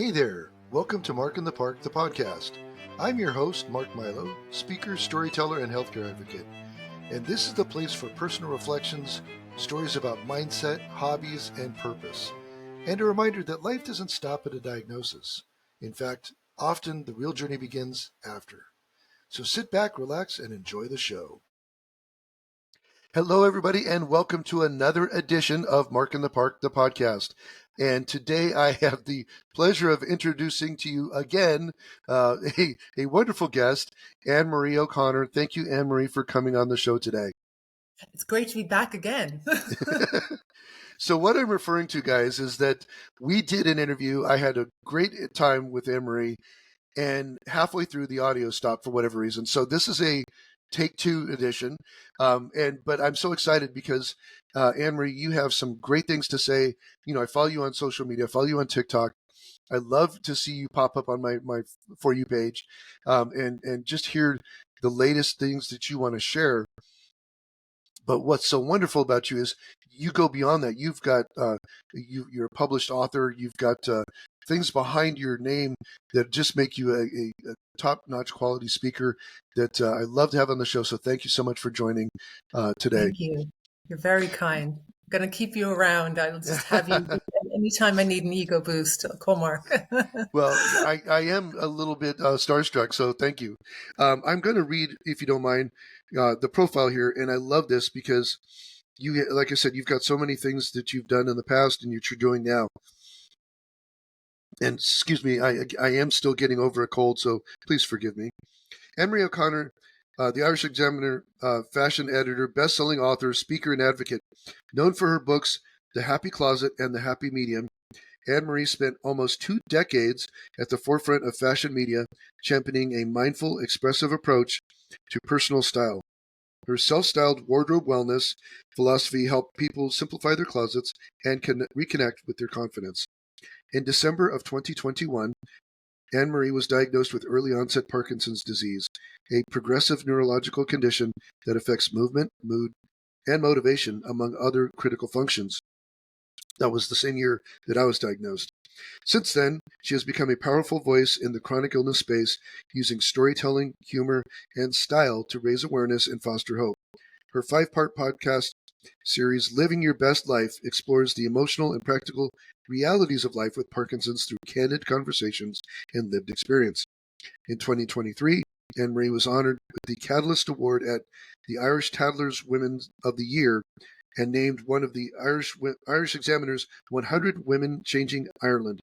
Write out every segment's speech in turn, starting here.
Hey there, welcome to Mark in the Park, the podcast. I'm your host, Mark Milow, speaker, storyteller, and healthcare advocate. And this is the place for personal reflections, stories about mindset, hobbies, and purpose. And a reminder that life doesn't stop at a diagnosis. In fact, often the real journey begins after. So sit back, relax, and enjoy the show. Hello, everybody, and welcome to another edition of Mark in the Park, the podcast. And today I have the pleasure of introducing to you again a wonderful guest, Annmarie O'Connor. Thank you, Annmarie, for coming on the show today. It's great to be back again. So what I'm referring to, guys, is that we did an interview. I had a great time with Annmarie, and halfway through the audio stopped for whatever reason. So this is a take two edition. But I'm so excited because Annmarie, you have some great things to say. You know, I follow you on social media, I follow you on TikTok. I love to see you pop up on my For You page, and just hear the latest things that you want to share. But what's so wonderful about you is you go beyond that. You've got you're a published author. You've got things behind your name that just make you a top-notch quality speaker that I love to have on the show. So thank you so much for joining today. Thank you. You're very kind. I'm going to keep you around. I'll just have you anytime I need an ego boost. Call Mark. Well, I am a little bit starstruck, so thank you. I'm going to read, if you don't mind, the profile here, and I love this because you, like I said, you've got so many things that you've done in the past and you're doing now. And excuse me, I am still getting over a cold, so please forgive me. Annmarie O'Connor, the Irish Examiner fashion editor, best-selling author, speaker, and advocate, known for her books The Happy Closet and The Happy Medium. Annmarie spent almost 2 decades at the forefront of fashion media, championing a mindful, expressive approach to personal style. Her self-styled wardrobe wellness philosophy helped people simplify their closets and reconnect with their confidence. In December of 2021, Annmarie was diagnosed with early-onset Parkinson's disease, a progressive neurological condition that affects movement, mood, and motivation, among other critical functions. That was the same year that I was diagnosed. Since then, she has become a powerful voice in the chronic illness space, using storytelling, humor, and style to raise awareness and foster hope. Her 5-part podcast series, Living Your Best Life, explores the emotional and practical realities of life with Parkinson's through candid conversations and lived experience. In 2023, Annmarie was honored with the Catalyst Award at the Irish Tattlers Women of the Year and named one of the Irish Examiner's 100 Women Changing Ireland.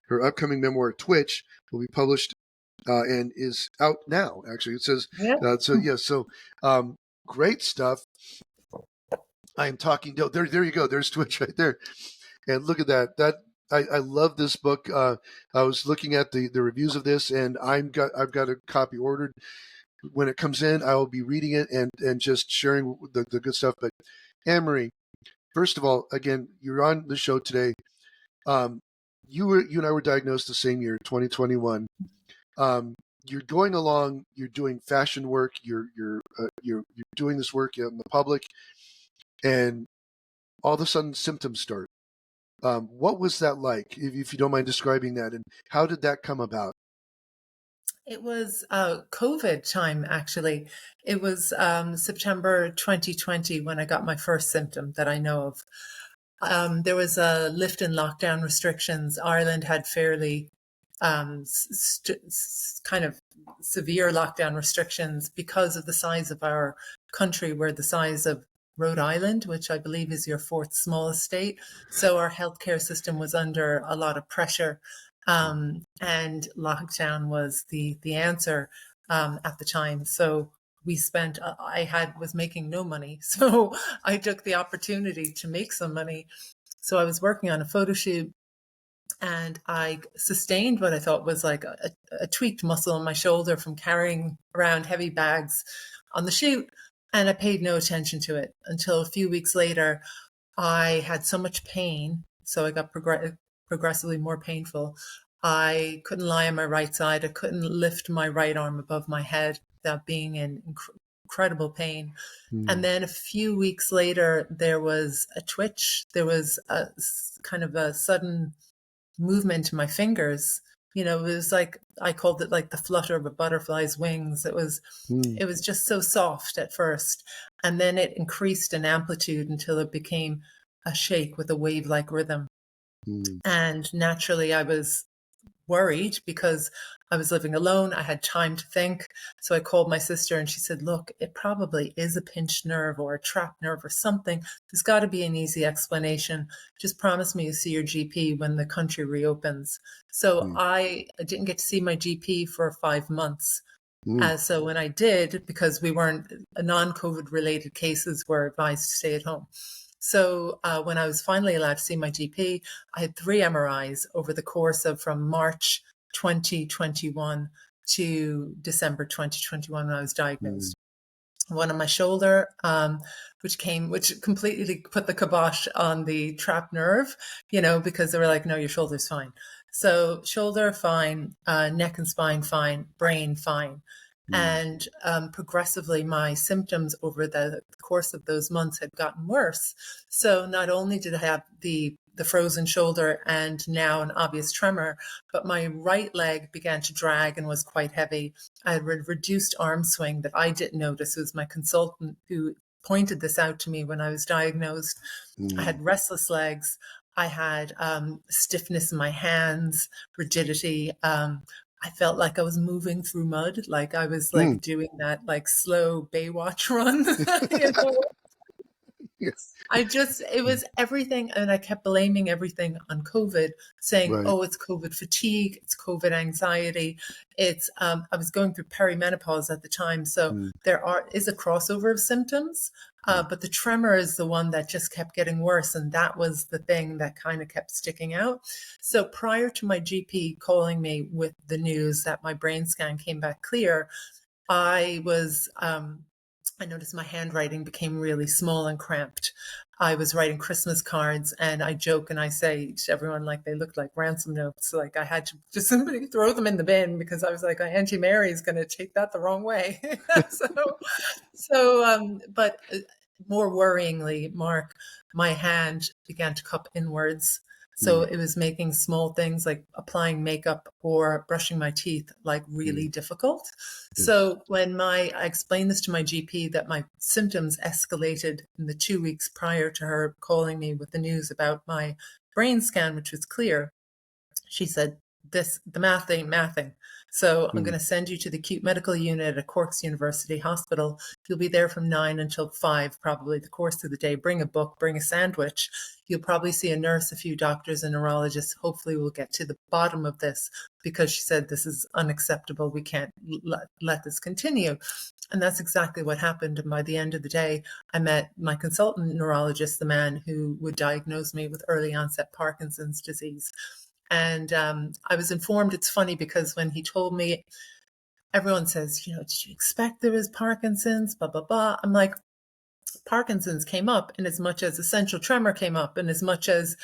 Her upcoming memoir, Twitch, will be published and is out now, actually. It says, great stuff. I'm talking, there you go. There's Twitch right there. And look at that. I love this book. I was looking at the reviews of this, and I've got a copy ordered. When it comes in, I will be reading it and just sharing the good stuff. But Annmarie, first of all, again, you're on the show today. You and I were diagnosed the same year, 2021. You're going along. You're doing fashion work. You're doing this work in the public, and all of a sudden symptoms start. What was that like, if you don't mind describing that, and how did that come about? It was COVID time, actually. It was September 2020 when I got my first symptom that I know of. There was a lift in lockdown restrictions. Ireland had fairly kind of severe lockdown restrictions because of the size of our country. We're the size of Rhode Island, which I believe is your 4th smallest state. So our healthcare system was under a lot of pressure. And lockdown was the answer at the time. So we spent, was making no money. So I took the opportunity to make some money. So I was working on a photo shoot, and I sustained what I thought was like a tweaked muscle in my shoulder from carrying around heavy bags on the shoot. And I paid no attention to it until a few weeks later. I had so much pain, so I got progressively more painful. I couldn't lie on my right side. I couldn't lift my right arm above my head without being in incredible pain. And then a few weeks later, there was a twitch. There was a kind of a sudden movement in my fingers. You know, it was like, I called it like the flutter of a butterfly's wings. Mm, It was just so soft at first. And then it increased in amplitude until it became a shake with a wave-like rhythm. mm, And naturally, I was worried because I was living alone. I had time to think. So I called my sister and she said, look, it probably is a pinched nerve or a trapped nerve or something. There's got to be an easy explanation. Just promise me you see your GP when the country reopens. So mm, I didn't get to see my GP for 5 months. mm, So when I did, because we weren't non-COVID related cases, were advised to stay at home. So when I was finally allowed to see my GP, I had 3 MRIs over the course of from March 2021 to December 2021 when I was mm, diagnosed. One on my shoulder, which completely put the kibosh on the trapped nerve, because they were like, no, your shoulder's fine. So shoulder, fine, neck and spine, fine, brain, fine. mm, And progressively, my symptoms over the course of those months had gotten worse. So not only did I have the frozen shoulder and now an obvious tremor, but my right leg began to drag and was quite heavy. I had a reduced arm swing that I didn't notice. It was my consultant who pointed this out to me when I was diagnosed. I mm, had restless legs. I had stiffness in my hands, rigidity. I felt like I was moving through mud, like I was mm. like doing that like slow Baywatch run, you know. Yes. It was everything. And I kept blaming everything on COVID, saying, Right. oh, it's COVID fatigue, it's COVID anxiety. I was going through perimenopause at the time. So Mm, is a crossover of symptoms. mm, But the tremor is the one that just kept getting worse. And that was the thing that kind of kept sticking out. So prior to my GP calling me with the news that my brain scan came back clear, I noticed my handwriting became really small and cramped. I was writing Christmas cards and I joke and I say to everyone, like, they looked like ransom notes. Like I had to just simply throw them in the bin because I was like, Auntie Mary is going to take that the wrong way. so, but more worryingly, Mark, my hand began to cup inwards. So mm, it was making small things like applying makeup or brushing my teeth like really mm. difficult. Yes. So when I explained this to my GP that my symptoms escalated in the 2 weeks prior to her calling me with the news about my brain scan, which was clear, she said, the math ain't mathing. So I'm Mm, going to send you to the acute medical unit at Cork's University Hospital. You'll be there from 9 until 5, probably the course of the day. Bring a book, bring a sandwich. You'll probably see a nurse, a few doctors, a neurologist. Hopefully we'll get to the bottom of this because she said this is unacceptable. We can't let this continue. And that's exactly what happened. And by the end of the day, I met my consultant neurologist, the man who would diagnose me with early onset Parkinson's disease. And I was informed, it's funny because when he told me, everyone says, did you expect there was Parkinson's, blah, blah, blah. I'm like, Parkinson's came up in as much as essential tremor came up and as much as,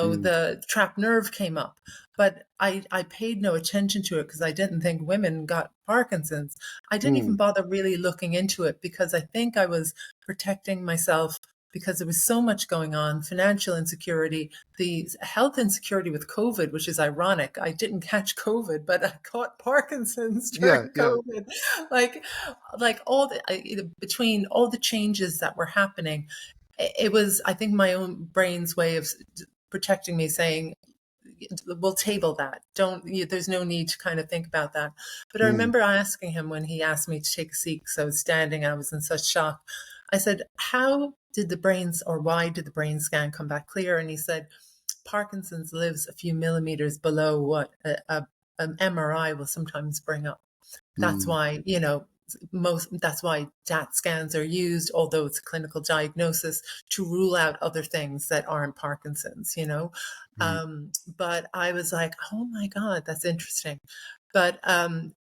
mm, the trapped nerve came up. But I paid no attention to it because I didn't think women got Parkinson's. I didn't even mm. bother really looking into it because I think I was protecting myself because there was so much going on, financial insecurity, the health insecurity with COVID, which is ironic. I didn't catch COVID, but I caught Parkinson's Yeah, during yeah. COVID. Like between all the changes that were happening, it was, I think, my own brain's way of protecting me, saying, we'll table that. There's no need to kind of think about that. But I Mm, remember asking him when he asked me to take a seat because I was standing, I was in such shock. I said, why did the brain scan come back clear? And he said, Parkinson's lives a few millimeters below what an MRI will sometimes bring up. That's mm, why, that's why DAT scans are used, although it's a clinical diagnosis, to rule out other things that aren't Parkinson's. right. But I was like, oh my God, that's interesting. But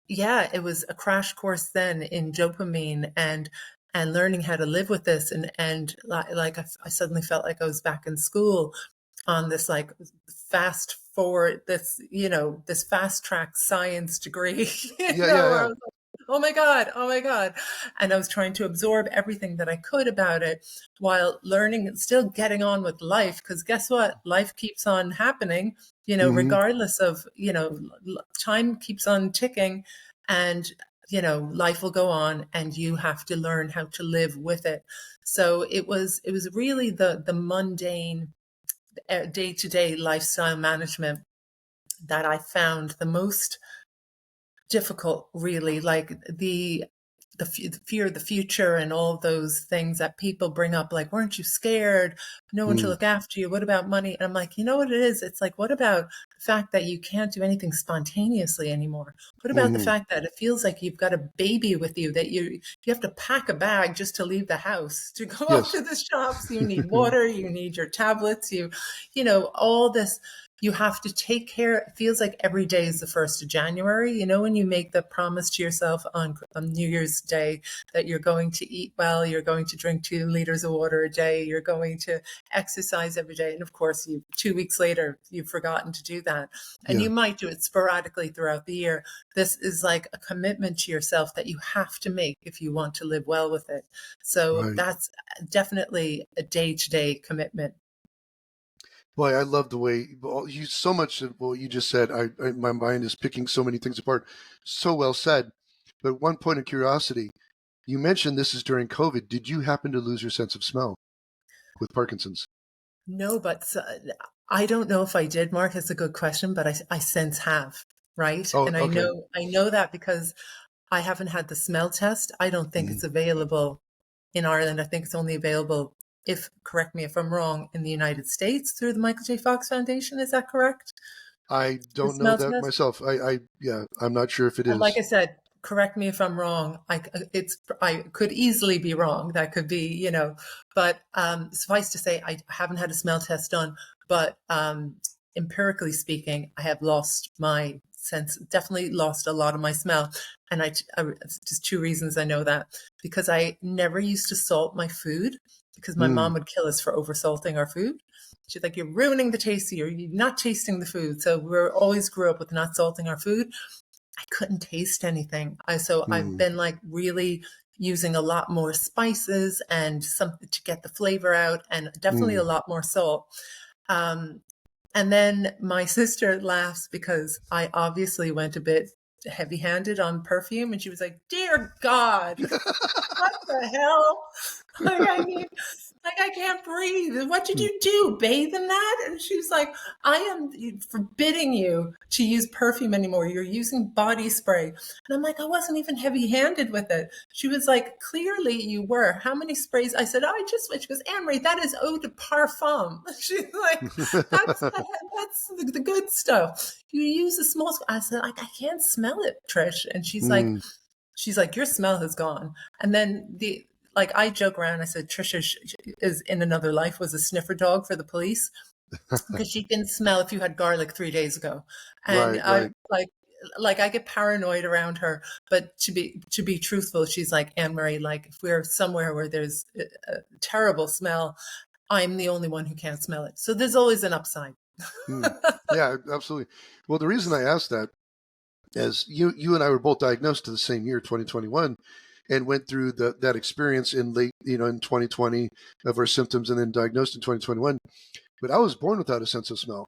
yeah, it was a crash course then in dopamine and learning how to live with this. And like I suddenly felt like I was back in school on this like fast forward, this fast track science degree, Yeah, yeah, where I yeah. was Oh my God. Oh my God. And I was trying to absorb everything that I could about it while learning and still getting on with life. Because guess what? Life keeps on happening, Hmm. regardless of, time keeps on ticking and, life will go on and you have to learn how to live with it. So it was really the mundane day-to-day lifestyle management that I found the most difficult, really, like the fear of the future and all those things that people bring up, like, weren't you scared? No one to Mm. look after you. What about money? And I'm like, you know what it is? It's like, what about the fact that you can't do anything spontaneously anymore? What about the Hmm. fact that it feels like you've got a baby with you, that you have to pack a bag just to leave the house, to go out Yes. to the shops? You need water, you need your tablets, all this. You have to take care. It feels like every day is the 1st of January. When you make the promise to yourself on New Year's Day that you're going to eat well, you're going to drink 2 liters of water a day, you're going to exercise every day. And of course, 2 weeks later, you've forgotten to do that. And Yeah. you might do it sporadically throughout the year. This is like a commitment to yourself that you have to make if you want to live well with it. So Right. that's definitely a day-to-day commitment. Boy, I love the way you so much of what you just said. My mind is picking so many things apart. So well said. But one point of curiosity, you mentioned this is during COVID. Did you happen to lose your sense of smell with Parkinson's? No, but I don't know if I did, Mark. That's a good question, but I since have, right? Oh, And I okay. know I know that because I haven't had the smell test. I don't think Mhm. it's available in Ireland. I think it's only available, if correct me if I'm wrong, in the United States through the Michael J. Fox Foundation. Is that correct? I The don't know smell that test? myself. Yeah, I'm not sure if it And like is. I said, correct me if I'm wrong. I could easily be wrong. That could be, but suffice to say, I haven't had a smell test done. But empirically speaking, I have lost my sense. Definitely lost a lot of my smell. And just 2 reasons I know that: because I never used to salt my food, because my Mm, mom would kill us for oversalting our food. She's like, "You're ruining the taste. You're not tasting the food." So we always grew up with not salting our food. I couldn't taste anything. So I've mm, been like really using a lot more spices and something to get the flavor out, and definitely a mm. lot more salt. Um, and then my sister laughs because I obviously went a bit heavy handed on perfume, and she was like, "Dear God, what the hell?" Like, I mean, like, I can't breathe. What did you do? Bathe in that? And she was like, I am forbidding you to use perfume anymore. You're using body spray. And I'm like, I wasn't even heavy handed with it. She was like, clearly you were. How many sprays? I said, I just went. She goes, Annmarie, that is eau de parfum. She's like, that's the good stuff. You use a small. I said, like, I can't smell it, Trish. And Mm. she's like, your smell has gone. And then like I joke around. I said Trisha is in another life was a sniffer dog for the police because she can smell if you had garlic 3 days ago, and Right, I right. like I get paranoid around her. But to be truthful, she's like, Annmarie, like if we're somewhere where there's a terrible smell, I'm the only one who can't smell it. So there's always an upside. Mm. Yeah, absolutely. Well, the reason I asked that is you and I were both diagnosed to the same year, 2021, and went through that experience in late, in 2020 of our symptoms, and then diagnosed in 2021. But I was born without a sense of smell.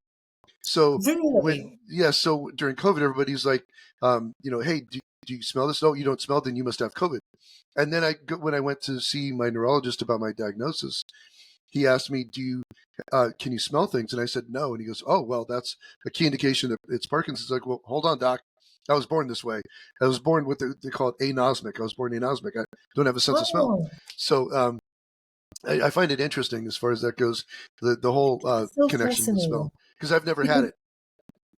So Really? so during COVID, everybody's like, hey, do you smell this? No, you don't smell, then you must have COVID. And then when I went to see my neurologist about my diagnosis, he asked me, can you smell things? And I said, no. And he goes, oh, well, that's a key indication that it's Parkinson's. Like, well, hold on, doc. I was born this way. I was born with they call it anosmic. I was born anosmic. I don't have a sense of smell. Oh, So I find it interesting as far as that goes, the whole so connection with smell, fascinating. because I've never had Because it.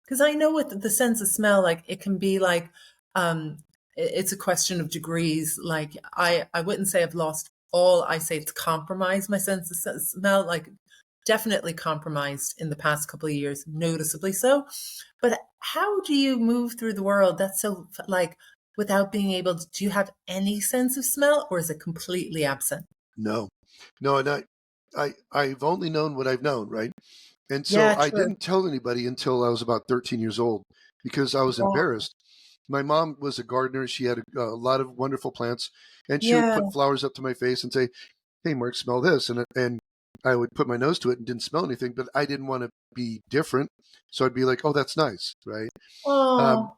Because I know with the sense of smell, like it can be like, um, it's a question of degrees. Like I wouldn't say I've lost all. I say it's compromised my sense of smell. Like definitely compromised in the past couple of years, noticeably so. But how do you move through the world? That's so like without being able to. Do you have any sense of smell, or is it completely absent? No, no, and I've only known what I've known, right? And so Yeah, I true. didn't tell anybody until I was about 13 years old because I was Wow. embarrassed. My mom was a gardener. She had a lot of wonderful plants, and she would Yeah. put flowers up to my face and say, "Hey, Mark, smell this," and I would put my nose to it and didn't smell anything, but I didn't want to be different, so I'd be like, "Oh, that's nice," right? Um, Oh,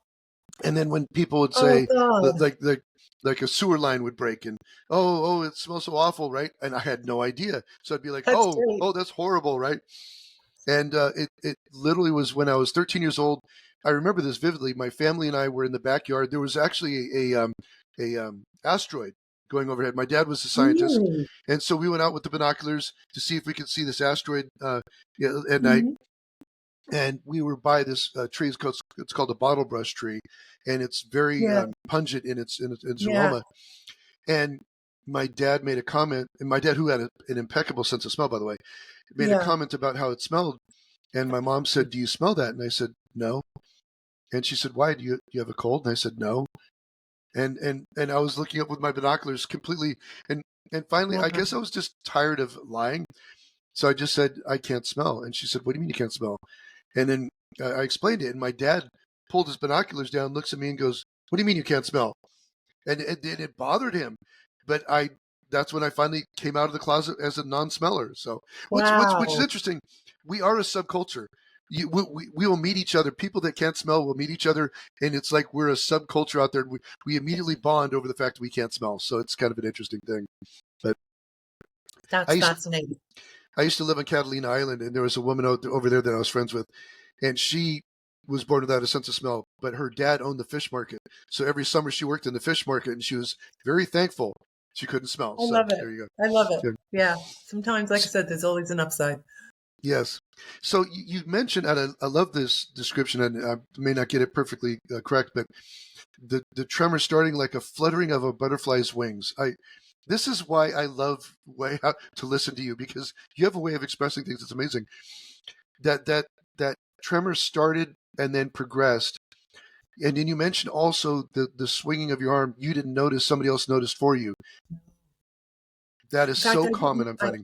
and then when people would oh say, God. like a sewer line would break, and oh, it smells so awful, right? And I had no idea, so I'd be like, That's great. oh, that's horrible, right? And it literally was when I was 13 years old. I remember this vividly. My family and I were in the backyard. There was actually a asteroid going overhead. My dad was a scientist, Really? and so we went out with the binoculars to see if we could see this asteroid at night. Mhm. And we were by this tree. It's called a bottle brush tree, and it's very Yeah. pungent in its Yeah. aroma. And my dad made a comment, and my dad, who had an impeccable sense of smell, by the way, made a Yeah. comment about how it smelled. And my mom said, "Do you smell that?" And I said, "No." And she said, "Why? Do you have a cold?" And I said, "No." And I was looking up with my binoculars completely, and and finally, I Wow. guess I was just tired of lying, so I just said, "I can't smell." And she said, "What do you mean you can't smell?" And then I explained it, and my dad pulled his binoculars down, looks at me, and goes, "What do you mean you can't smell?" And it bothered him, but that's when I finally came out of the closet as a non-smeller. So which is Wow. interesting. We are a subculture. We will meet each other. People that can't smell will meet each other, and it's like we're a subculture out there. We immediately bond over the fact that we can't smell. So it's kind of an interesting thing. But I That's used to, fascinating. I used to live on Catalina Island, and there was a woman over there that I was friends with, and she was born without a sense of smell. But her dad owned the fish market, so every summer she worked in the fish market, and she was very thankful she couldn't smell. I So love it. there you I love it. go. Yeah. Sometimes, like I said, there's always an upside. Yes. So you mentioned, and I love this description, and I may not get it perfectly correct, but the tremor starting like a fluttering of a butterfly's wings. This is why I love to listen to you, because you have a way of expressing things that's amazing. That tremor started and then progressed, and then you mentioned also the swinging of your arm. You didn't notice; somebody else noticed for you. That is In fact, so common. I'm finding.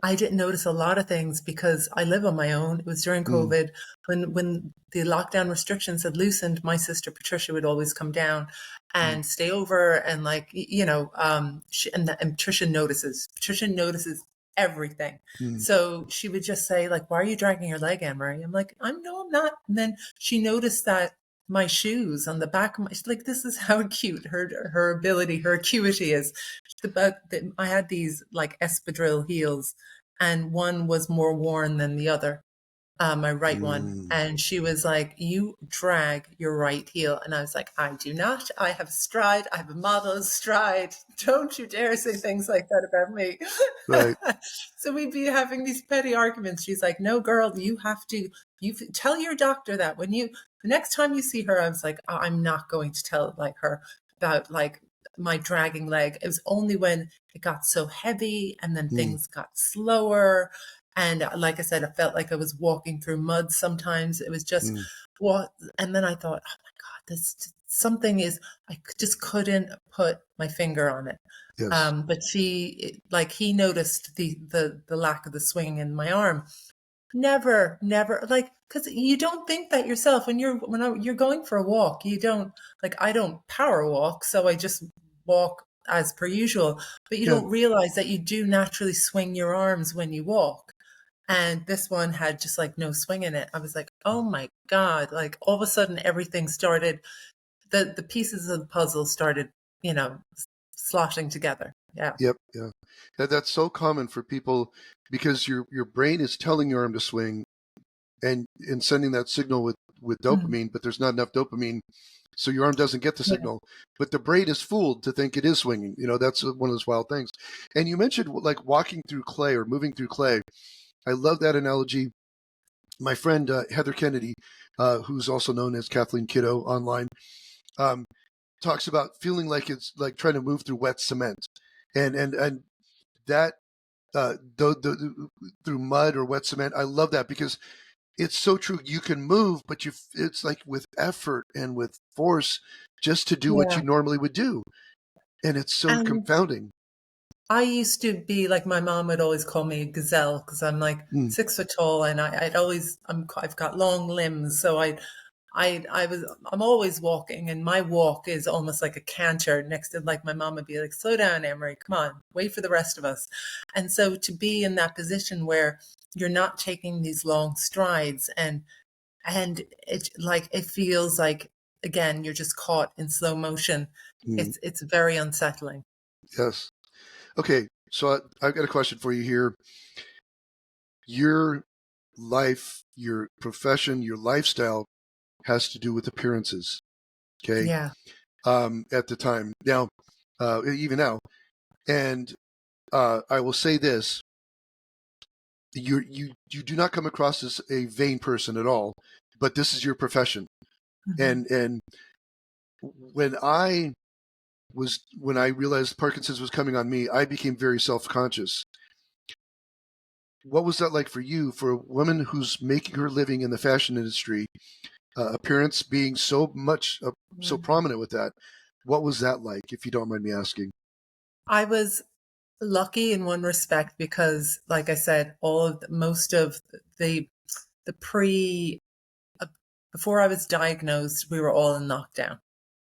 I didn't notice a lot of things because I live on my own. It was during Mm, COVID when the lockdown restrictions had loosened. My sister Patricia would always come down mm, and stay over, and and Patricia notices. Patricia notices everything. mm, So she would just say, like, "Why are you dragging your leg, Annmarie?" I'm like, "I'm no, I'm not." And then she noticed that my shoes on the back of my, she's like, "This is how acute her ability, her acuity is." I had these like espadrille heels, and one was more worn than the other, my right one. mm. And she was like, "You drag your right heel." And I was like, "I do not. I have stride. I have a model's stride. Don't you dare say things like that about me." Right. So we'd be having these petty arguments. She's like, "No, girl, you tell your doctor that the next time you see her." I was like, I'm not going to tell like her about like my dragging leg. It was only when it got so heavy and then Mm, things got slower. And like I said, I felt like I was walking through mud sometimes. It was just mm. what, and then I thought, oh my God, this something is, just couldn't put my finger on it. Yes. But like he noticed the lack of the swing in my arm. Never, like, because you don't think that yourself you're going for a walk. You don't, like, I don't power walk, so I just walk as per usual. But you Yeah. don't realize that you do naturally swing your arms when you walk. And this one had just like no swing in it. I was like, oh my God. Like all of a sudden everything started, the pieces of the puzzle started, you know, slotting together. Yeah. Yep. Yeah. That's so common for people, because your brain is telling your arm to swing, and sending that signal with Mhm. dopamine, but there's not enough dopamine, so your arm doesn't get the Yeah. signal. But the brain is fooled to think it is swinging. That's one of those wild things. And you mentioned like walking through clay or moving through clay. I love that analogy. My friend Heather Kennedy, who's also known as Kathleen Kiddo online, um, talks about feeling like it's like trying to move through wet cement, and that through mud or wet cement. I love that because it's so true. You can move, but it's like with effort and with force just to do what Yeah. you normally would do, and it's so And confounding. I used to be like, my mom would always call me a gazelle because I'm like Mm, 6 foot tall, and I've got long limbs. So I'm always walking, and my walk is almost like a canter next to, like, my mom would be like, slow down, Annmarie, come on, wait for the rest of us. And so to be in that position where you're not taking these long strides, and it feels like, again, you're just caught in slow motion. Mm. It's very unsettling. Yes. Okay. So I've got a question for you here. Your life, your profession, your lifestyle has to do with appearances. Okay. Yeah. At the time. Now, even now. And I will say this. You do not come across as a vain person at all, but this is your profession. Mm-hmm. And when I realized Parkinson's was coming on me, I became very self-conscious. What was that like for you, for a woman who's making her living in the fashion industry, appearance being so prominent with that? What was that like, if you don't mind me asking? I was lucky in one respect because, like I said, most of the pre before I was diagnosed, we were all in lockdown.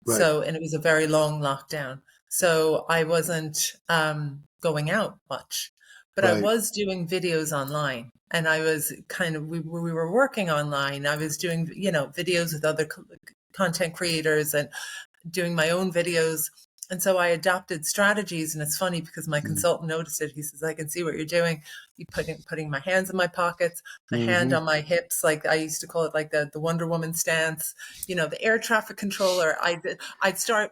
Right. So, and it was a very long lockdown. So I wasn't going out much, but I Right. was doing videos online, and I was we were working online. I was doing, videos with other content creators and doing my own videos. And so I adopted strategies. And it's funny because my consultant noticed it. He says, I can see what you're doing. You putting my hands in my pockets, my hand Mm-hmm. on my hips. Like I used to call it, like the Wonder Woman stance, the air traffic controller. I'd start,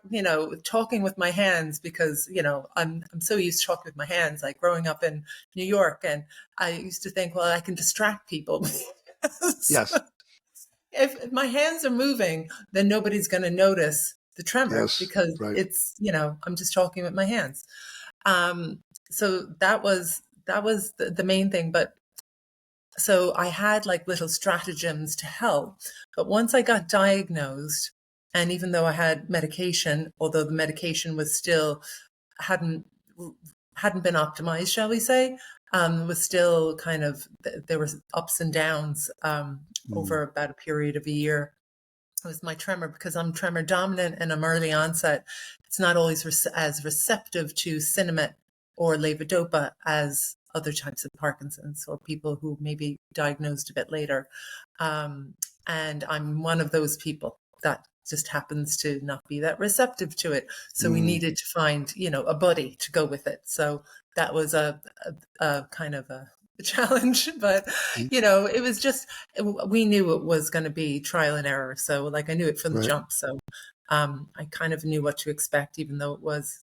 talking with my hands because, I'm so used to talking with my hands, like growing up in New York. And I used to think, well, I can distract people. Yes. If my hands are moving, then nobody's going to notice the tremor Yes. because Right. it's, I'm just talking with my hands. So that was the main thing. But so I had like little stratagems to help. But once I got diagnosed, and even though I had medication, although the medication was still hadn't been optimized, shall we say, was still kind of, there was ups and downs over about a period of a year. It was my tremor, because I'm tremor dominant and I'm early onset. It's not always as receptive to Sinemet or levodopa as other types of Parkinson's or people who may be diagnosed a bit later. And I'm one of those people that just happens to not be that receptive to it. So we needed to find, a buddy to go with it. So that was a kind of a challenge, but it was just, we knew it was going to be trial and error. So like I knew it from the Right. jump. So I kind of knew what to expect, even though it was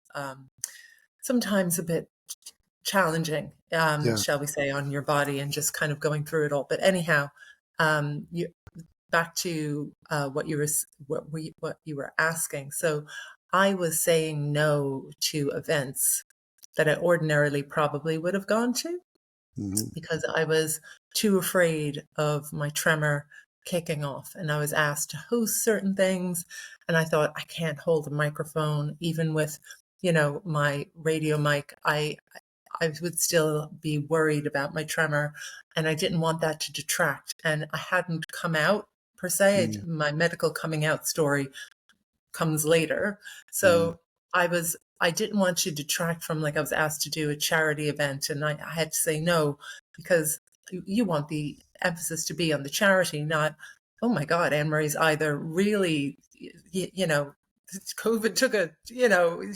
sometimes a bit challenging, Yeah. shall we say, on your body and just kind of going through it all. But anyhow, back to what you were asking. So I was saying no to events that I ordinarily probably would have gone to, because I was too afraid of my tremor kicking off. And I was asked to host certain things. And I thought, I can't hold a microphone, even with, my radio mic. I would still be worried about my tremor. And I didn't want that to detract. And I hadn't come out per se. My medical coming out story comes later. So I didn't want to detract from, like, I was asked to do a charity event and I had to say no, because you want the emphasis to be on the charity, not, oh my God, Annmarie's either really, COVID took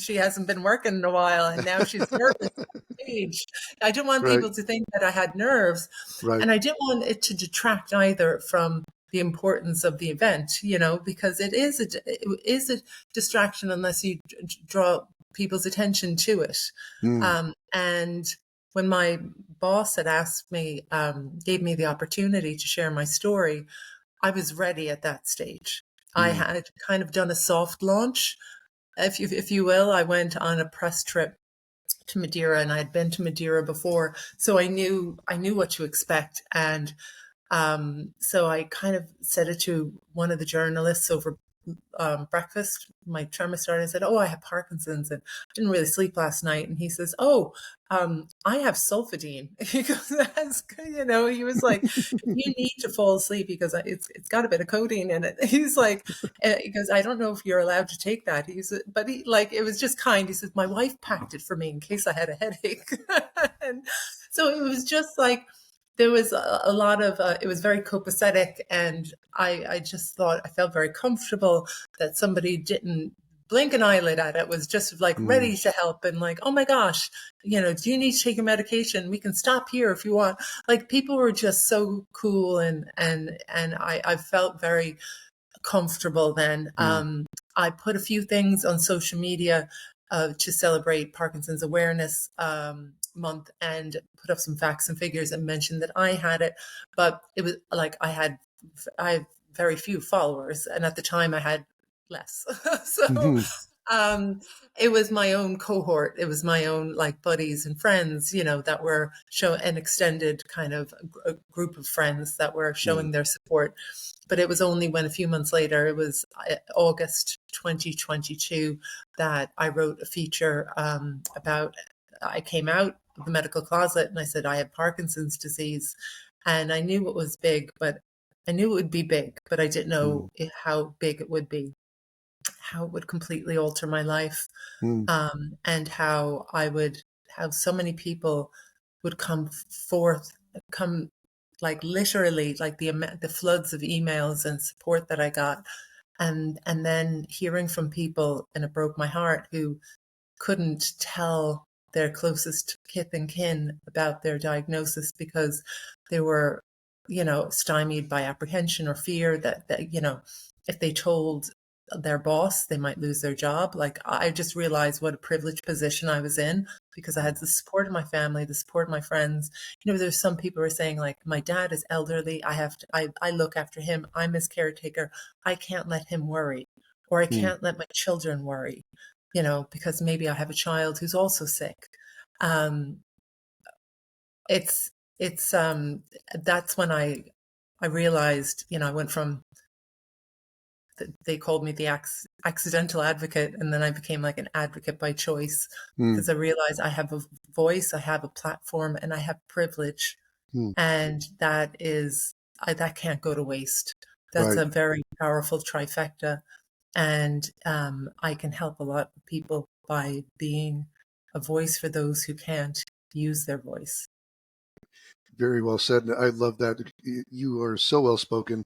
she hasn't been working in a while and now she's nervous stage. I didn't want Right. people to think that I had nerves, Right. and I didn't want it to detract either from the importance of the event, because it is a distraction unless you draw people's attention to it. And when my boss had asked me, gave me the opportunity to share my story, I was ready at that stage. I had kind of done a soft launch, if you will. I went on a press trip to Madeira, and I had been to Madeira before, so I knew what to expect. And so I kind of said it to one of the journalists over breakfast. My trauma started. I said, "Oh, I have Parkinson's and I didn't really sleep last night." And he says, "Oh, I have sulfadine." He goes, "That's good." He was like, "If you need to fall asleep, because it's got a bit of codeine in it." He's like, he goes, "I don't know if you're allowed to take that." But he, like, it was just kind. He says, "My wife packed it for me in case I had a headache." And so it was just like, there was a lot of, it was very copacetic. And I just thought, I felt very comfortable that somebody didn't blink an eyelid at it, was just like ready to help, and like, "Oh my gosh, do you need to take your medication? We can stop here if you want." Like, people were just so cool, and I felt very comfortable then. I put a few things on social media to celebrate Parkinson's Awareness Month, and put up some facts and figures and mentioned that I had it. But it was like, I had very few followers, and at the time I had less. So Mhm. it was my own cohort. It was my own, like, buddies and friends, that were showing, an extended kind of a group of friends that were showing their support. But it was only when, a few months later, it was August 2022, that I wrote a feature about, I came out of the medical closet and I said, "I have Parkinson's disease." And I knew it was big, but I knew it would be big, but I didn't know how big it would be, how it would completely alter my life, Mm. and how so many people would come, like, literally, like, the floods of emails and support that I got, and then hearing from people, and it broke my heart, who couldn't tell their closest kith and kin about their diagnosis, because they were, stymied by apprehension or fear that if they told their boss, they might lose their job. Like, I just realized what a privileged position I was in, because I had the support of my family, the support of my friends. There's some people who are saying, like, "My dad is elderly. I look after him. I'm his caretaker. I can't let him worry, or I Mm. can't let my children worry, because maybe I have a child who's also sick." Um, it's that's when I realized, I went from, they called me the accidental advocate, and then I became like an advocate by choice, Mm. because I realized I have a voice, I have a platform, and I have privilege, Mm. and that can't go to waste. That's Right. a very powerful trifecta, and I can help a lot of people by being a voice for those who can't use their voice. Very well said. I love that. You are so well spoken.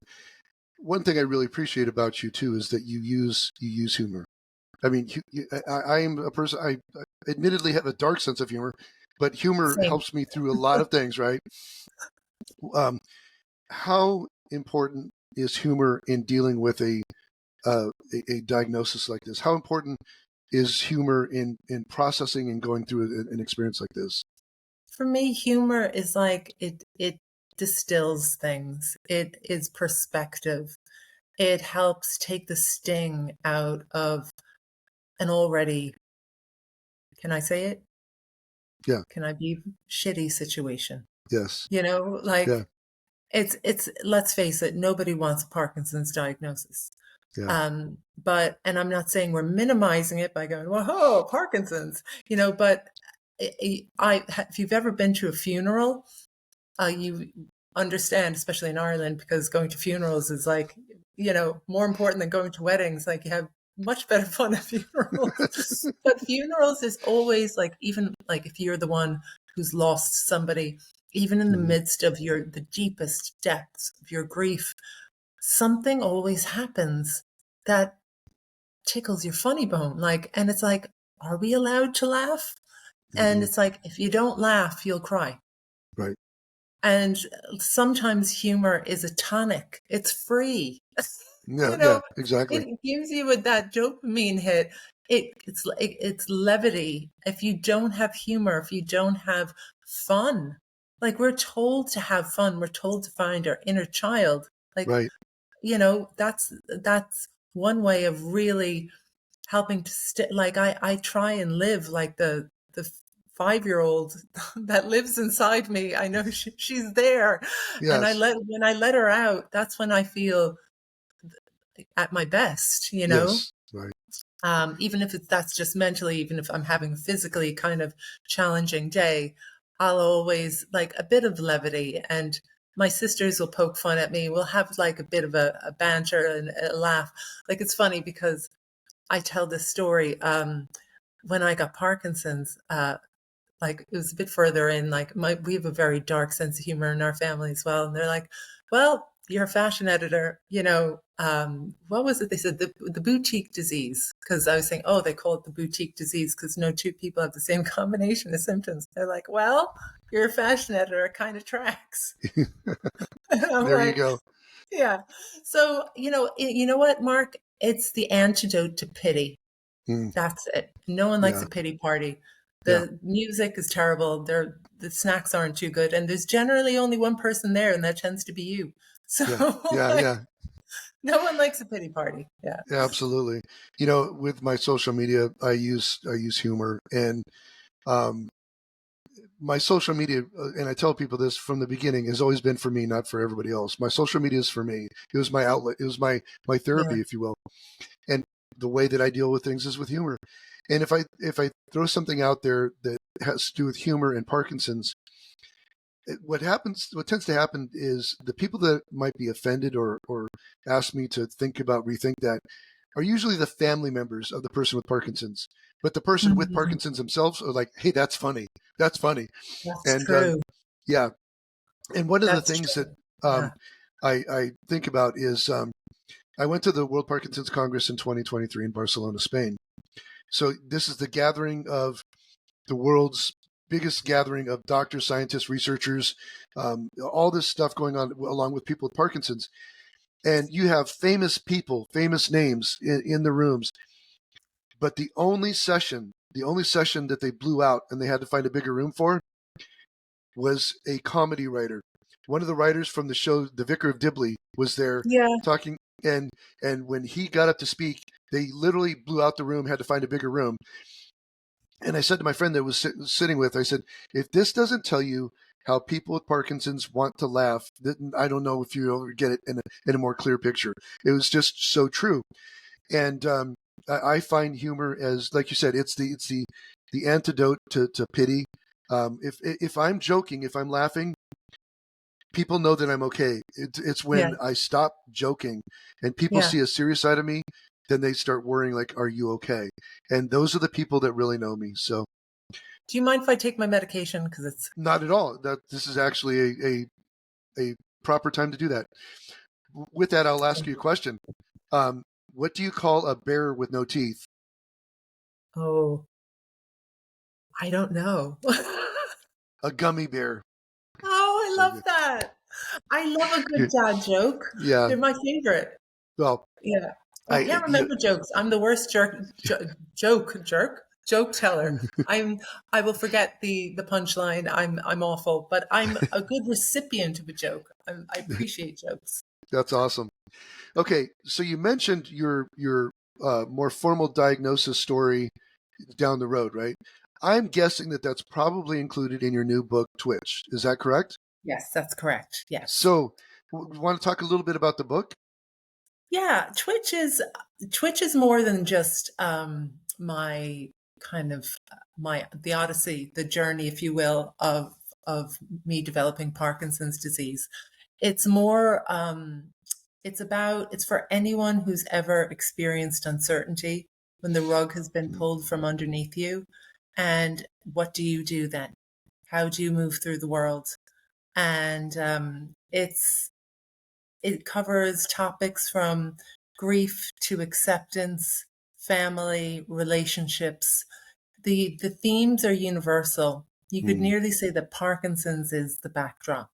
One thing I really appreciate about you too is that you use humor. I mean, I am a person. I admittedly have a dark sense of humor, but humor Same. helps me through a lot of things. Right? Um, how important is humor in dealing with a diagnosis like this? How important is humor in processing and going through an experience like this? For me, humor is like, it distills things. It is perspective. It helps take the sting out of an already, can I say it? Yeah. Can I be shitty situation? Yes. Like, Yeah. it's let's face it, nobody wants a Parkinson's diagnosis. Yeah. And I'm not saying we're minimizing it by going, "Whoa, Parkinson's," but if you've ever been to a funeral, you understand, especially in Ireland, because going to funerals is like, more important than going to weddings. Like, you have much better fun at funerals. But funerals is always like, even like, if you're the one who's lost somebody, even in the Mhm. midst of the deepest depths of your grief, something always happens that tickles your funny bone. Like, and it's like, are we allowed to laugh? And Mhm. it's like, if you don't laugh, you'll cry. Right. And sometimes humor is a tonic. It's free. Yeah. you Yeah. know, Exactly. it gives you with that dopamine hit. It's levity. If you don't have humor, if you don't have fun, like, we're told to have fun, we're told to find our inner child. Like, Right. that's one way of really helping to like, I try and live like the 5-year-old that lives inside me. I know she's there, and Yes. when I let her out, that's when I feel at my best, Yes. Right. even if that's just mentally, even if I'm having a physically kind of challenging day, I'll always like a bit of levity. And my sisters will poke fun at me. We'll have like a bit of a banter and a laugh. Like it's funny because I tell this story. When I got Parkinson's, like it was a bit further in, like we have a very dark sense of humor in our family as well. And they're like, well, you're a fashion editor, what was it? They said the boutique disease. Cause I was saying, oh, they call it the boutique disease because no two people have the same combination of symptoms. They're like, well, you're a fashion editor. It kind of tracks. And I'm There you like, go. yeah. So, you know what, Mark? It's the antidote to pity. Mm, That's it. No one likes yeah. a pity party. Yeah. The music is terrible. The snacks aren't too good. And there's generally only one person there, and that tends to be you. So Yeah. Yeah. like, Yeah. no one likes a pity party. Yeah. Absolutely. With my social media, I use humor, and um, my social media, and I tell people this from the beginning, has always been for me, not for everybody else. My social media is for me. It was my outlet. It was my Yeah. therapy, if you will. And the way that I deal with things is with humor. And if I throw something out there that has to do with humor and Parkinson's, what tends to happen is the people that might be offended or ask me to rethink that are usually the family members of the person with Parkinson's. But the person with Mhm. Parkinson's themselves are like, "Hey, that's funny. That's funny." That's And true. yeah, and one of the That's things that true. um, Yeah. I think about is I went to the World Parkinson's Congress in 2023 in Barcelona, Spain. So this is the gathering of the world's biggest gathering of doctors, scientists, researchers, all this stuff going on along with people with Parkinson's. And you have famous people, famous names in the rooms. But the only session that they blew out and they had to find a bigger room for was a comedy writer. One of the writers from the show, The Vicar of Dibley, was there Yeah. talking, and when he got up to speak, they literally blew out the room, had to find a bigger room. And I said to my friend that was sitting with, I said, if this doesn't tell you how people with Parkinson's want to laugh, then I don't know if you ever get it in a more clear picture. It was just so true. And I find humor as, like you said, it's the antidote to pity. If I'm joking, if I'm laughing, people know that I'm okay. It's Yeah. when I stop joking and people Yeah. see a serious side of me, then they start worrying, like, "Are you okay?" And those are the people that really know me. So, Do you mind if I take my medication? Because it's not at all. That this is actually a proper time to do that. With that, I'll ask you a question. Um, what do you call a bear with no teeth? oh, I don't know. A gummy bear. Oh, I So love that. I love a good yeah, dad joke. yeah. They're my favorite. Well, Yeah. I I can't you, remember jokes. I'm the worst joke teller. I'm I will forget the punchline. I'm awful, but I'm a good recipient of a joke. I appreciate jokes. that's awesome. Okay, so you mentioned your more formal diagnosis story down the road, right? I'm guessing that that's probably included in your new book, Twitch. Is that correct? Yes, that's correct. Yes. So, want to talk a little bit about the book? Yeah, Twitch is more than just my kind of my the odyssey, the journey, if you will, of me developing Parkinson's disease. It's more it's for anyone who's ever experienced uncertainty when the rug has been pulled from underneath you. And what do you do then? How do you move through the world? And it covers topics from grief to acceptance, family, relationships. The themes are universal. You could Mm, nearly say that Parkinson's is the backdrop.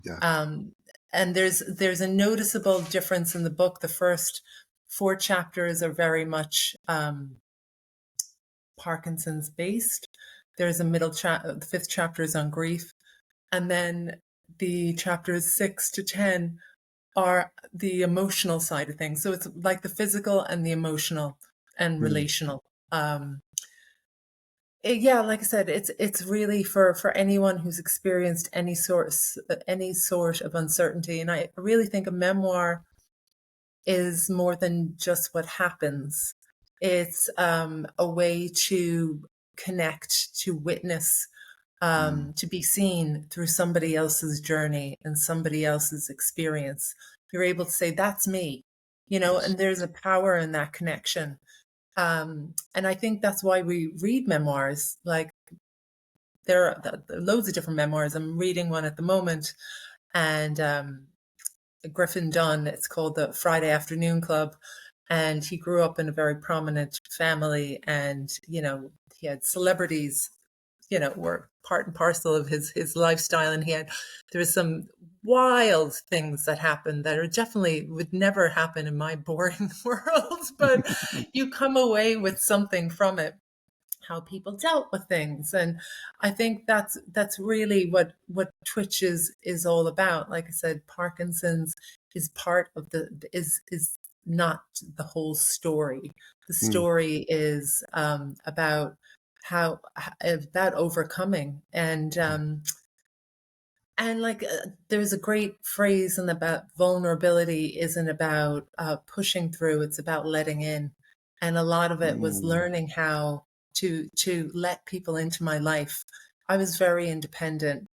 yeah. Um, and there's a noticeable difference in the book. The first four chapters are very much Parkinson's based. There's a the fifth chapter is on grief, and then the chapters 6 to 10 are the emotional side of things. So it's like the physical and the emotional and Mm, relational. Um, yeah, like I said, it's really for anyone who's experienced any sort of uncertainty. And I really think a memoir is more than just what happens. It's a way to connect, to witness, to be seen through somebody else's journey and somebody else's experience. You're able to say, that's me, Yes. and there's a power in that connection. And I think that's why we read memoirs. Like, there are loads of different memoirs. I'm reading one at the moment, and Griffin Dunn, it's called the Friday Afternoon Club. And he grew up in a very prominent family, and, he had celebrities, were part and parcel of his lifestyle. And there was some wild things that happened that are definitely would never happen in my boring world, but you come away with something from it, how people dealt with things. And I think that's really what Twitch is all about. Like I said, Parkinson's is part of is not the whole story. The Mm, story is about about overcoming. And like, there's a great phrase in about vulnerability isn't about pushing through, it's about letting in. And a lot of it was mm, learning how to let people into my life. I was very independent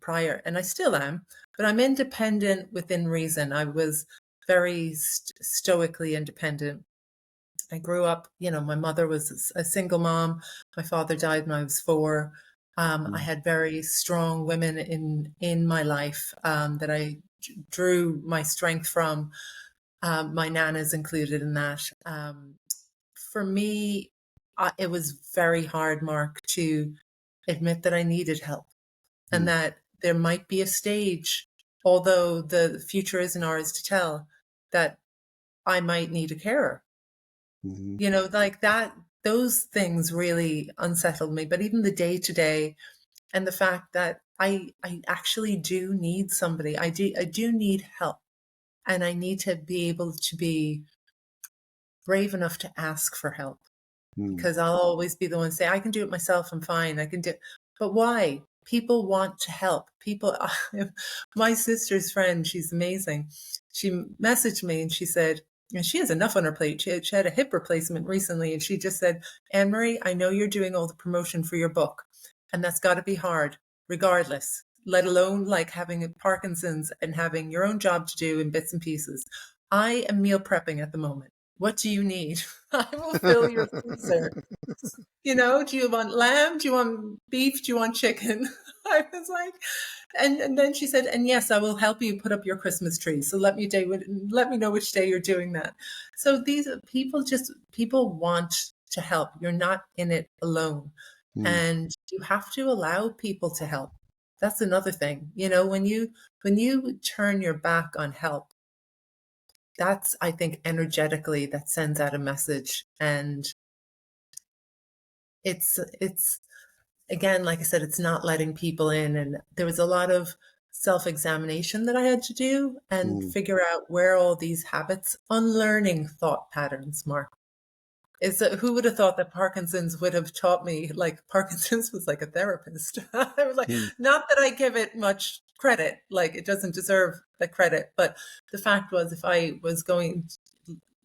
prior, and I still am, but I'm independent within reason. I was very stoically independent. I grew up, my mother was a single mom. My father died when I was 4. I mm, had very strong women in my life that I drew my strength from. My nana is included in that. For me, it was very hard, Mark, to admit that I needed help and mm, that there might be a stage, although the future isn't ours to tell, that I might need a carer. mhm, Like that, those things really unsettled me. But even the day to day, and the fact that I actually do need somebody, I do need help, and I need to be able to be brave enough to ask for help, mm, because I'll always be the one to say, I can do it myself, I'm fine, I can do it. But why? People want to help. People, my sister's friend, she's amazing. She messaged me and she said, and she has enough on her plate. She had a hip replacement recently, and she just said, Annmarie, I know you're doing all the promotion for your book, and that's got to be hard, regardless, let alone like having Parkinson's and having your own job to do in bits and pieces. I am meal prepping at the moment. What do you need? I will fill your freezer. Do you want lamb? Do you want beef? Do you want chicken? I was like, and then she said, and yes, I will help you put up your Christmas tree. So let me know which day you're doing that. So these people want to help. You're not in it alone. mm, And you have to allow people to help. That's another thing. When you turn your back on help, that's, I think, energetically that sends out a message. And it's again, like I said, it's not letting people in. And there was a lot of self-examination that I had to do and mm. figure out where all these habits, unlearning thought patterns, Mark. Who would have thought that Parkinson's would have taught me, like, Parkinson's was like a therapist. I was like, Mm, not that I give it much credit, like it doesn't deserve the credit, but the fact was, if I was going,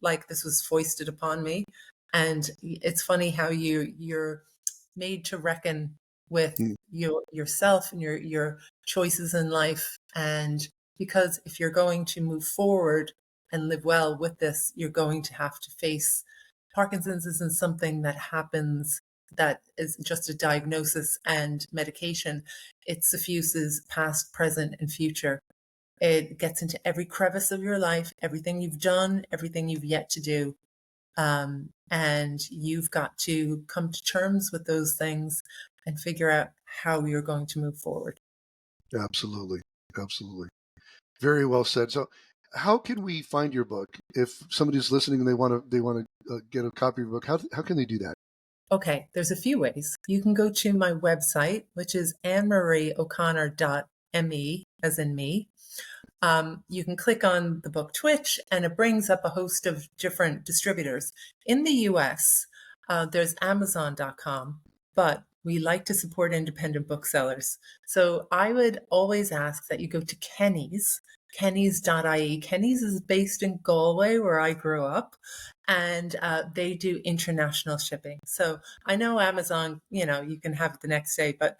like, this was foisted upon me. And it's funny how you're made to reckon with mm, yourself and your choices in life. And because if you're going to move forward and live well with this, you're going to have to face Parkinson's. Isn't something that happens, that is just a diagnosis and medication. It suffuses past, present, and future. It gets into every crevice of your life, everything you've done, everything you've yet to do. And you've got to come to terms with those things and figure out how you're going to move forward. absolutely. Absolutely. Very well said. So, how can we find your book if somebody's listening and they want to get a copy of your book? How can they do that? Okay, there's a few ways. You can go to my website, which is annmarieoconnor.me, as in me. You can click on the book Twitch, and it brings up a host of different distributors. In the US, there's Amazon.com, but we like to support independent booksellers. So I would always ask that you go to Kenny's. Kenny's.ie. Kenny's is based in Galway, where I grew up, and they do international shipping. So I know Amazon, you can have it the next day, but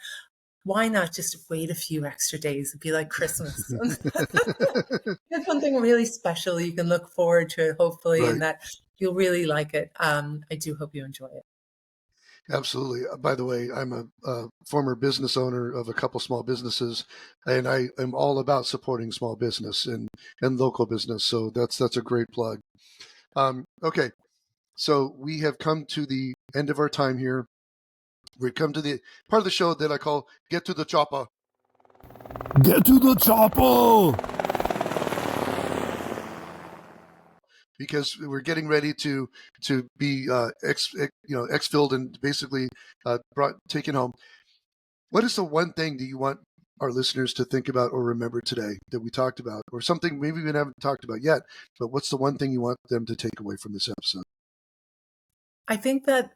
why not just wait a few extra days? It'd be like Christmas. It's something really special you can look forward to, hopefully, Right. and that you'll really like it. I do hope you enjoy it. Absolutely. By the way, I'm a former business owner of a couple small businesses, and I am all about supporting small business and local business. So that's a great plug. Okay, so we have come to the end of our time here. We come to the part of the show that I call "Get to the Chopper." Get to the chopper! Because we're getting ready to be exfilled and basically taken home. What is the one thing that you want our listeners to think about or remember today that we talked about, or something maybe we haven't talked about yet? But what's the one thing you want them to take away from this episode? I think that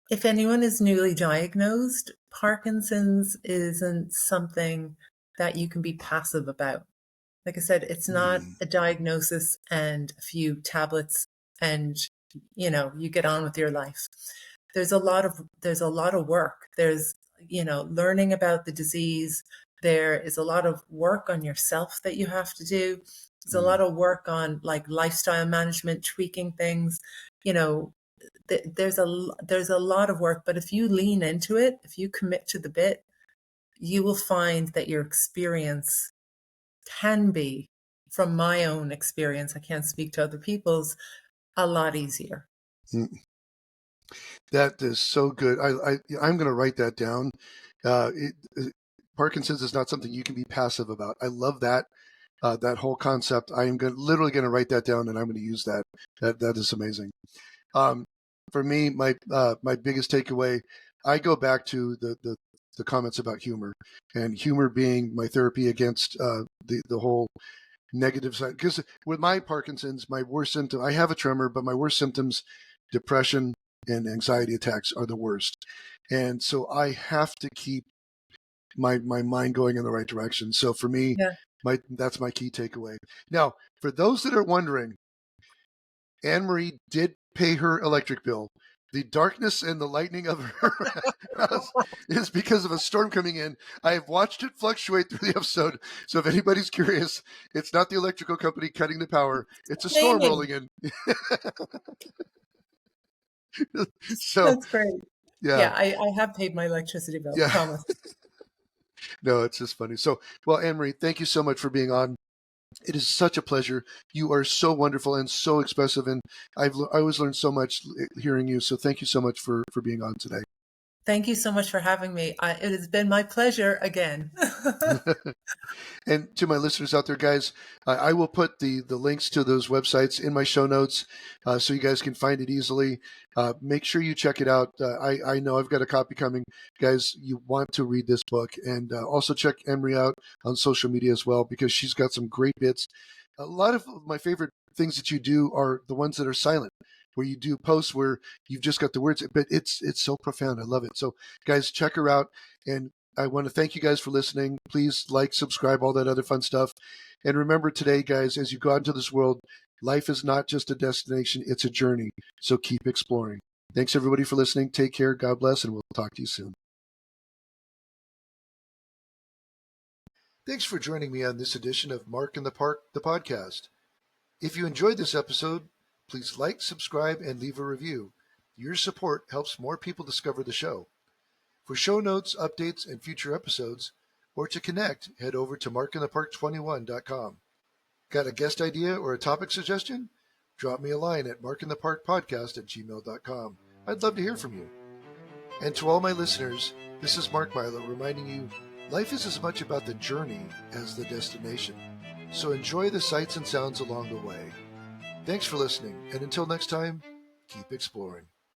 if anyone is newly diagnosed, Parkinson's isn't something that you can be passive about. Like I said, it's not a diagnosis and a few tablets and you get on with your life. There's a lot of work. There's learning about the disease. There is a lot of work on yourself that you have to do. There's a lot of work on like lifestyle management, tweaking things. There's a lot of work, but if you lean into it, if you commit to the bit, you will find that your experience can be, from my own experience, I can't speak to other people's, a lot easier. That is so good. I'm going to write that down. Parkinson's is not something you can be passive about. I love that that whole concept. I am literally going to write that down, and I'm going to use that. That is amazing. For me, my biggest takeaway, I go back to the comments about humor, and humor being my therapy against the whole negative side. Because with my Parkinson's, my worst symptom, I have a tremor, but my worst symptoms, depression and anxiety attacks, are the worst. And so I have to keep my mind going in the right direction. So for me, that's my key takeaway. Now, for those that are wondering, Annmarie did pay her electric bill. The darkness and the lightning of her house is because of a storm coming in. I have watched it fluctuate through the episode. So if anybody's curious, it's not the electrical company cutting the power. It's a storm rolling in. So that's great. Yeah, I have paid my electricity bill. Yeah. Promise. No, it's just funny. So, well, Annmarie, thank you so much for being on. It is such a pleasure. You are so wonderful and so expressive, and I always learned so much hearing you. So thank you so much for being on today. Thank you so much for having me. It has been my pleasure again. And to my listeners out there, guys, I will put the links to those websites in my show notes so you guys can find it easily. Make sure you check it out. I know I've got a copy coming. Guys, you want to read this book. And also check Annmarie out on social media as well, because she's got some great bits. A lot of my favorite things that you do are the ones that are silent, where you do posts where you've just got the words, but it's so profound. I love it. So guys, check her out. And I want to thank you guys for listening. Please like, subscribe, all that other fun stuff. And remember today, guys, as you go out into this world, life is not just a destination, it's a journey. So keep exploring. Thanks everybody for listening. Take care. God bless, and we'll talk to you soon. Thanks for joining me on this edition of Mark in the Park, the podcast. If you enjoyed this episode, please like, subscribe, and leave a review. Your support helps more people discover the show. For show notes, updates, and future episodes, or to connect, head over to markinthepark21.com. Got a guest idea or a topic suggestion? Drop me a line at markintheparkpodcast@gmail.com. I'd love to hear from you. And to all my listeners, this is Mark Milow reminding you, life is as much about the journey as the destination. So enjoy the sights and sounds along the way. Thanks for listening, and until next time, keep exploring.